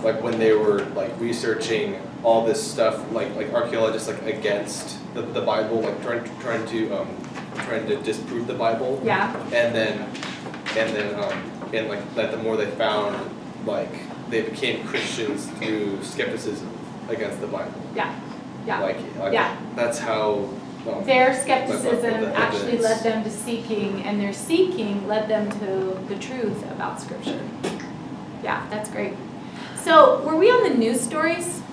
like when they were like researching all this stuff, like archaeologists like against the Bible, like trying to disprove the Bible. Yeah. And then like that the more they found, like they became Christians through skepticism against the Bible. Yeah. Yeah. Like yeah. That's how. Their skepticism actually led them to seeking, and their seeking led them to the truth about Scripture. Yeah, that's great. So, were we on the news stories?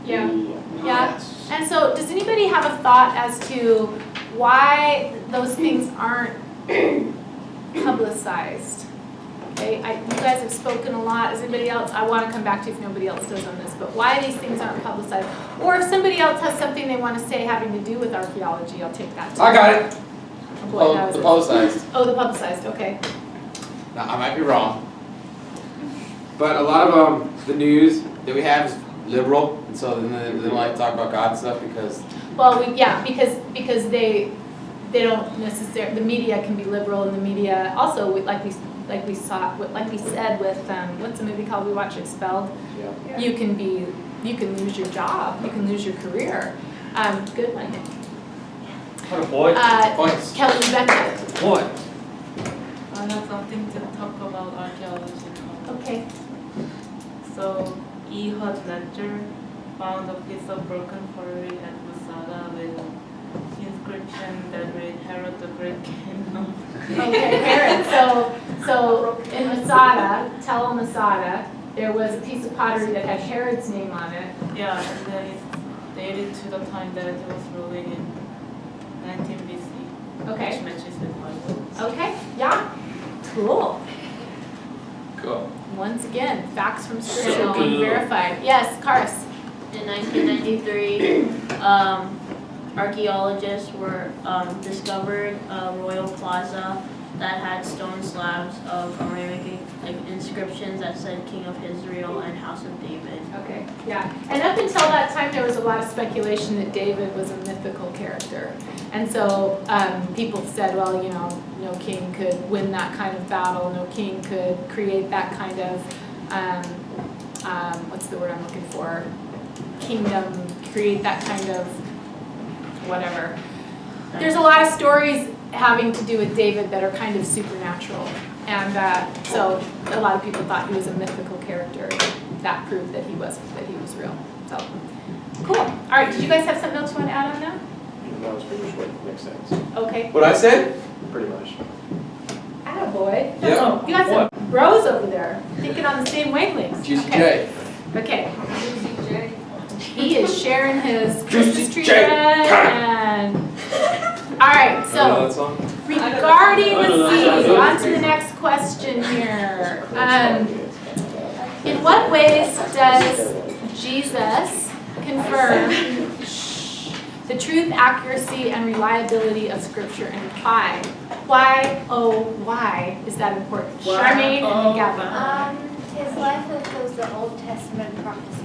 Yeah. Yeah. And so, does anybody have a thought as to why those things aren't publicized? Okay, you guys have spoken a lot. Is anybody else? I want to come back to if nobody else does on this, but why these things aren't publicized? Or if somebody else has something they want to say having to do with archaeology, I'll take that too. I got it. Oh, boy, The publicized. Oh, the publicized, okay. Now, I might be wrong, but a lot of the news that we have is liberal, and so then they don't like to talk about God and stuff because. Well, because they don't necessarily. The media can be liberal, and the media also like we said with what's the movie called we watched, Expelled. Yeah. You can lose your job, you can lose your career. Good one. Points. Kelly Rebecca. Point. I have something to talk about archaeology. Okay. So, Ehud Ledger found a piece of broken pottery at Masada with inscription that read Herod the Great Kingdom. Okay, Herod. So in Masada, Tel Masada, there was a piece of pottery that had Herod's name on it. Yeah, and then it's dated to the time that it was ruling in 19 BC. Okay. Which matches with Bible. Okay. Yeah. Cool. Cool. Once again, facts from Scripture So being cool. verified. Yes, Karis. In 1993, archaeologists discovered a royal plaza that had stone slabs of Aramaic inscriptions that said King of Israel and House of David. Okay, yeah. And up until that time, there was a lot of speculation that David was a mythical character. And so people said, well, no king could win that kind of battle. No king could create that kind of, what's the word I'm looking for? Kingdom, create that kind of whatever. There's a lot of stories having to do with David that are kind of supernatural. And so a lot of people thought he was a mythical character. That proved that he was real. So cool. All right, did you guys have something else you want to add on that? That was pretty much what makes sense. Okay. What I said? Pretty much. Attaboy. Yeah. You got some bros over there thinking on the same wavelengths. Juicy Okay. J. Okay. He is sharing his Christmas Juicy tree J. bread and all right, so song? regarding the seed, on to the next question here. In what ways does Jesus confirm the truth, accuracy, and reliability of Scripture, and why? Why is that important? Charmaine and then Gavin. His life fulfills the Old Testament prophecy.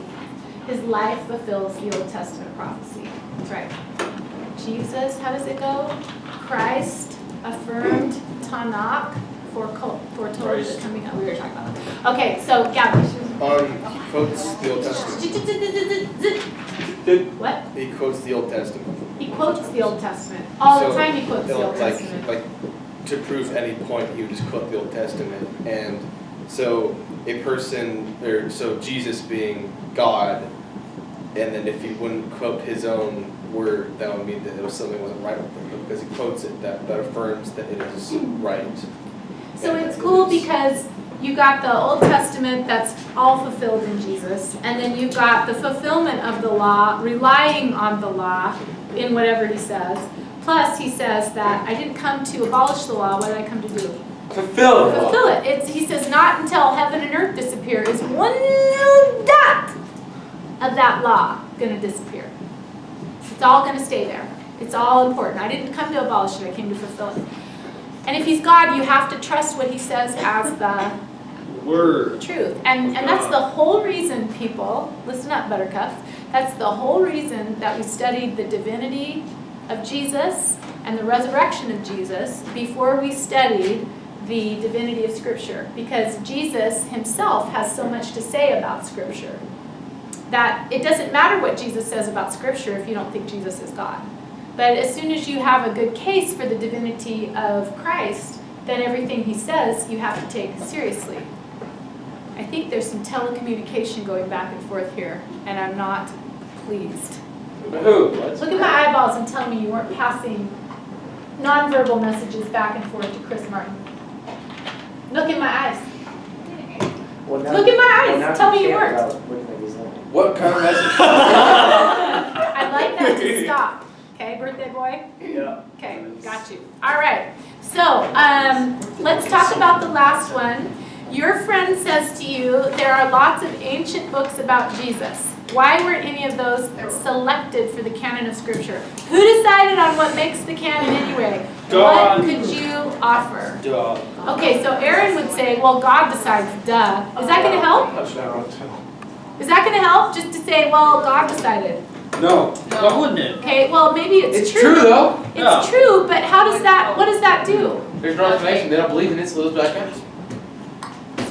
His life fulfills the Old Testament prophecy. That's right. Jesus, how does it go? Christ affirmed Tanakh foretold the coming up. We were talking about that. Okay, so Gavin. He quotes the Old Testament. What? He quotes the Old Testament. He quotes the Old Testament. All the So, time he quotes the Old Testament. Like to prove any point, he would just quote the Old Testament. And so so Jesus being God, and then if he wouldn't quote his own word, that would mean that it was something wasn't right with him. But because he quotes it, that affirms that it is right. So And it's that cool it is- because you got the Old Testament that's all fulfilled in Jesus, and then you've got the fulfillment of the law, relying on the law in whatever he says. Plus, he says that I didn't come to abolish the law. What did I come to do? Fulfill. Fulfill it. He says not until heaven and earth disappear is one little dot of that law going to disappear. It's all going to stay there. It's all important. I didn't come to abolish it. I came to fulfill it. And if he's God, you have to trust what he says as the Word. truth. And that's the whole reason, people, listen up, buttercups, that's the whole reason that we studied the divinity of Jesus and the resurrection of Jesus before we studied the divinity of Scripture, because Jesus himself has so much to say about Scripture that it doesn't matter what Jesus says about Scripture if you don't think Jesus is God. But as soon as you have a good case for the divinity of Christ, then everything he says you have to take seriously. I think there's some telecommunication going back and forth here, and I'm not pleased. Who? Look at my eyeballs and tell me you weren't passing nonverbal messages back and forth to Chris Martin. Look in my eyes. Well, now, Look in my eyes. now Tell me you can't weren't. tell which one he's like. What kind of message? I'd like that to stop. Okay, birthday boy? Yeah. Okay, got you. All right. So, let's talk about the last one. Your friend says to you, there are lots of ancient books about Jesus. Why weren't any of those selected for the canon of Scripture? Who decided on what makes the canon anyway? God. What could you offer? Duh. Okay, so Aaron would say, well, God decides, duh. Is that going to help? Is that going to help? Just to say, well, God decided. No. Why wouldn't it? Okay, well, maybe it's It's true though. It's Yeah. true, but how does that, what does that do? There's no explanation. They don't believe in it, so those black guys.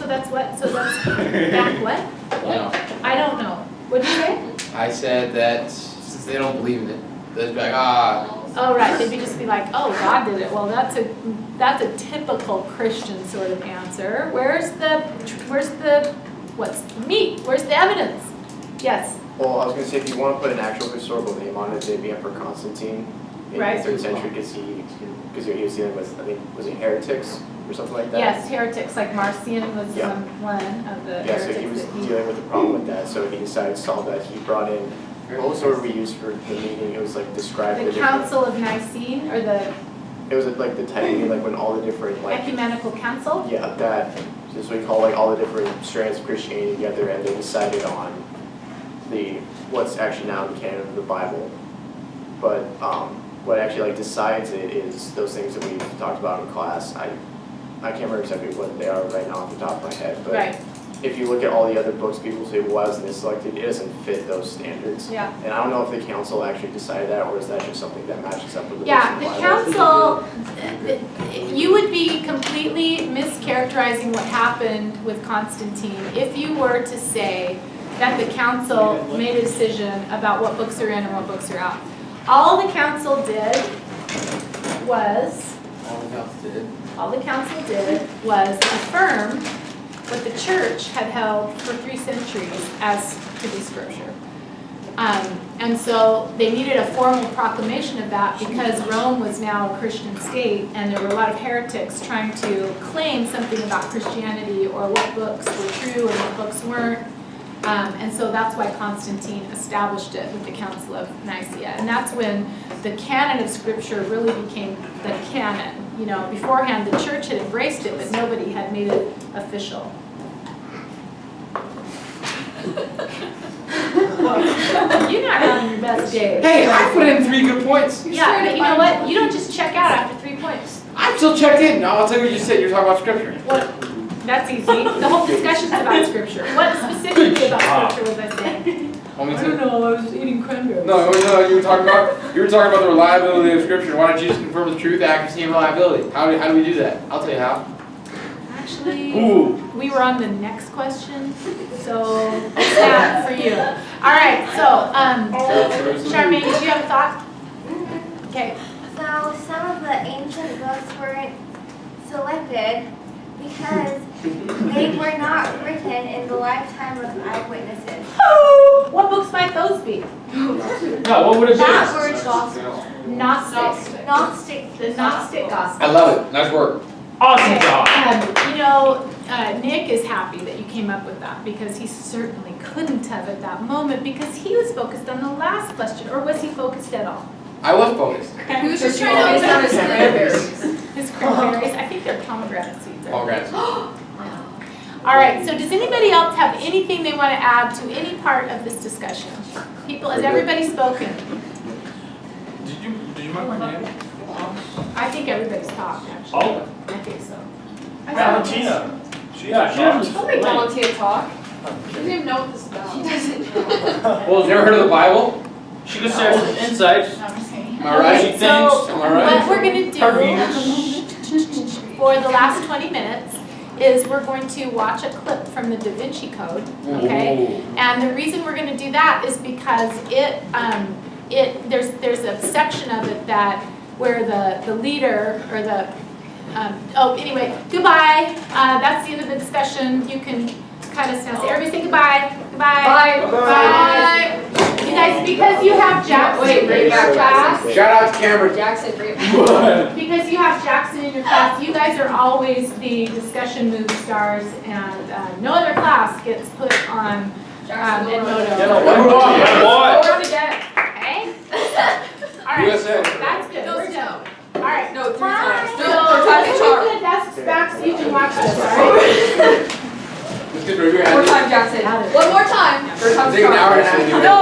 So that's what? So that's back what? No. I don't know. What did you say? I said that since they don't believe in it, they'll be like, ah. Oh, right. They'd just be like, oh, God did it. Well, that's a typical Christian sort of answer. Where's the what's the meat? Where's the evidence? Yes. Well, I was going to say, if you want to put an actual historical name on it, they'd be Emperor Constantine in Right. the 3rd century, because he was dealing with, I think, was it heretics or something like that? Yes, heretics like Marcion was Yeah. one of the Yeah, so he heretics was that he. dealing with the problem with that, so he decided to solve that. He brought in, what was the word we used for the meeting? It was like describe The the different, Council of Nicene, or the it was like the type meeting, like when all the different, like, Ecumenical Council? yeah, that, just we call like all the different strands of Christianity together, and they decided on what's actually now the canon of the Bible. But what actually like decides it is those things that we've talked about in class. I can't remember exactly what they are right now off the top of my head, but Right. if you look at all the other books, people say, well, why wasn't this selected? It doesn't fit those standards. Yeah. And I don't know if the council actually decided that, or is that just something that matches up with the Yeah, books the in Bible? council, you would be completely mischaracterizing what happened with Constantine if you were to say that the council made a decision about what books are in and what books are out. All the council did was affirm what the church had held for 3 centuries as to be Scripture. And so they needed a formal proclamation of that because Rome was now a Christian state, and there were a lot of heretics trying to claim something about Christianity or what books were true and what books weren't. And so that's why Constantine established it with the Council of Nicaea. And that's when the canon of Scripture really became the canon. You know, beforehand the church had embraced it, but nobody had made it official. You're not having your best day. Hey, I put in 3 good points. Yeah, but you know what? You don't just check out after 3 points. I'm still checked in. No, I'll tell you what you said. You're talking about Scripture. What? That's easy. The whole discussion's about Scripture. What specifically about Scripture was I saying? Want me I to? don't know. I was eating cranberries. No, you were talking about the reliability of Scripture. Why don't you just confirm the truth, accuracy, and reliability? How do we do that? I'll tell you how. Actually, Ooh. we were on the next question, so it's that for you. All right. So, Charmaine, did you have a thought? Okay. So some of the ancient books weren't selected because they were not written in the lifetime of eyewitnesses. Oh, what books might those be? No, what would it be? That word gospel. Gnostic. Gnostic. The Gnostic Gospel. I love it. Nice work. Awesome Okay, job. you know, Nick is happy that you came up with that because he certainly couldn't have at that moment because he was focused on the last question, or was he focused at all? I was focused. He was just trying to focus on his cranberries. His cranberries, I think they're pomegranate seeds. All right. All right, so does anybody else have anything they want to add to any part of this discussion? People, has everybody spoken? Did you mark my name? I think everybody's talked, actually. Oh. I think so. Valentina. Yeah, she hasn't. Don't make Valentina talk. She doesn't even know what this is about. She doesn't. Well, Never heard of the Bible? She can share some insights. Am I right? Okay, so Am I right? what we're gonna Her do, views. for the last 20 minutes is we're going to watch a clip from the Da Vinci Code, okay? And the reason we're going to do that is because there's a section of it that where the leader or the anyway, goodbye. That's the end of the discussion. You can kind of stand. Everybody say goodbye. Goodbye. Bye. Bye. You guys, because you have Jackson in your class. Shout out to Cameron. Jackson, great. Because you have Jackson in your class, you guys are always the discussion movie stars, and no other class gets put on Edmodo. Number one. Go around again. Okay? All right. USA. That's good. No, We're it's done. no. All right. No, 3 times. So, No, 4 times the charm. the desks back so you can watch this, all right? Let's get rid of your One more hand. time, Jackson. One more time. 3 times Take an charm. hour and a half. No,